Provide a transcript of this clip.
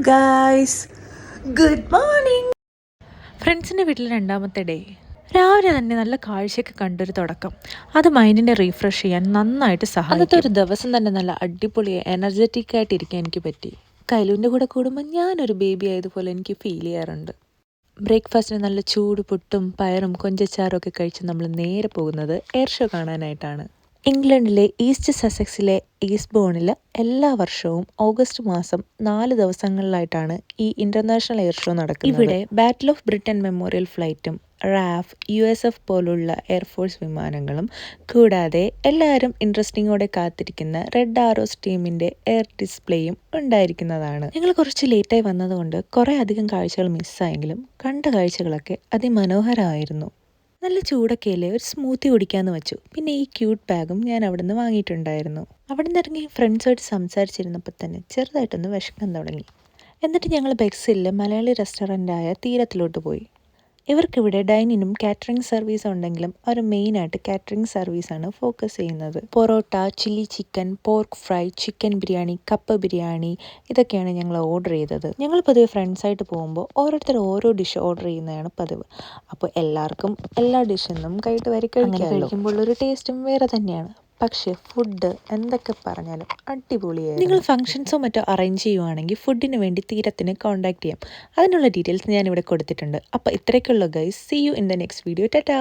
Guys, good morning. ഫ്രണ്ട്സിൻ്റെ വീട്ടിൽ രണ്ടാമത്തെ ഡേ. രാവിലെ തന്നെ നല്ല കാഴ്ചയൊക്കെ കണ്ടൊരു തുടക്കം. അത് മൈൻഡിനെ റീഫ്രഷ് ചെയ്യാൻ നന്നായിട്ട് സഹായിക്കും. അന്നത്തെ ഒരു ദിവസം തന്നെ നല്ല അടിപൊളി എനർജറ്റിക് ആയിട്ടിരിക്കാൻ എനിക്ക് പറ്റി. കൈലുവിൻ്റെ കൂടെ കൂടുമ്പോൾ ഞാനൊരു ബേബി ആയതുപോലെ എനിക്ക് ഫീൽ ചെയ്യാറുണ്ട്. ബ്രേക്ക്ഫാസ്റ്റിന് നല്ല ചൂട് പുട്ടും പയറും കൊഞ്ചച്ചാറും ഒക്കെ കഴിച്ച് നമ്മൾ നേരെ പോകുന്നത് എയർ ഷോ കാണാനായിട്ടാണ്. ഇംഗ്ലണ്ടിലെ ഈസ്റ്റ് സസെക്സിലെ ഈസ്റ്റ്ബോണിൽ എല്ലാ വർഷവും ഓഗസ്റ്റ് മാസം 4 ദിവസങ്ങളിലായിട്ടാണ് ഈ ഇൻ്റർനാഷണൽ എയർ ഷോ നടക്കുന്നത്. ഇവിടെ ബാറ്റിൽ ഓഫ് ബ്രിട്ടൻ മെമ്മോറിയൽ ഫ്ലൈറ്റും റാഫ് USF പോലുള്ള എയർഫോഴ്സ് വിമാനങ്ങളും കൂടാതെ എല്ലാവരും ഇൻട്രസ്റ്റിങ്ങോടെ കാത്തിരിക്കുന്ന റെഡ് ആരോസ് ടീമിൻ്റെ എയർ ഡിസ്പ്ലേയും ഉണ്ടായിരിക്കുന്നതാണ്. ഞങ്ങൾ കുറച്ച് ലേറ്റായി വന്നതുകൊണ്ട് കുറേ അധികം കാഴ്ചകൾ മിസ്സായെങ്കിലും കണ്ട കാഴ്ചകളൊക്കെ അതിമനോഹരമായിരുന്നു. നല്ല ചൂടൊക്കെയല്ലേ, ഒരു സ്മൂത്തി കുടിക്കാമെന്ന് വെച്ചു. പിന്നെ ഈ ക്യൂട്ട് ബാഗും ഞാൻ അവിടെ നിന്ന് വാങ്ങിയിട്ടുണ്ടായിരുന്നു. അവിടെ നിന്ന് ഇറങ്ങി ഫ്രണ്ട്സുമായിട്ട് സംസാരിച്ചിരുന്നപ്പോൾ തന്നെ ചെറുതായിട്ടൊന്ന് വിശക്കാൻ തുടങ്ങി. എന്നിട്ട് ഞങ്ങൾ ബെക്സിൽ മലയാളി റെസ്റ്റോറൻ്റായ തീരത്തിലോട്ട് പോയി. ഇവർക്കിവിടെ ഡൈനിനും കാറ്ററിംഗ് സർവീസ് ഉണ്ടെങ്കിലും അവർ മെയിനായിട്ട് കാറ്ററിംഗ് സർവീസാണ് ഫോക്കസ് ചെയ്യുന്നത്. Parotta, chilli chicken, pork fry, chicken biryani, കപ്പ ബിരിയാണി ഇതൊക്കെയാണ് ഞങ്ങൾ ഓർഡർ ചെയ്തത്. ഞങ്ങൾ പൊതുവെ ഫ്രണ്ട്സായിട്ട് പോകുമ്പോൾ ഓരോരുത്തർ ഓരോ ഡിഷ് ഓർഡർ ചെയ്യുന്നതാണ് പതിവ്. അപ്പോൾ എല്ലാവർക്കും എല്ലാ ഡിഷൊന്നും കൈയിട്ട് വരി കഴിക്കുമ്പോൾ ഒരു ടേസ്റ്റും വേറെ തന്നെയാണ്. പക്ഷേ ഫുഡ് എന്തൊക്കെ പറഞ്ഞാലും അടിപൊളിയായിരുന്നു. നിങ്ങൾ ഫംഗ്ഷൻസോ മറ്റോ അറേഞ്ച് ചെയ്യുവാണെങ്കിൽ ഫുഡിന് വേണ്ടി തീരത്തിന് കോൺടാക്ട് ചെയ്യാം. അതിനുള്ള ഡീറ്റെയിൽസ് ഞാനിവിടെ കൊടുത്തിട്ടുണ്ട്. അപ്പോൾ ഇത്രയൊക്കെയുള്ളൂ guys. See you in the next video. Tata.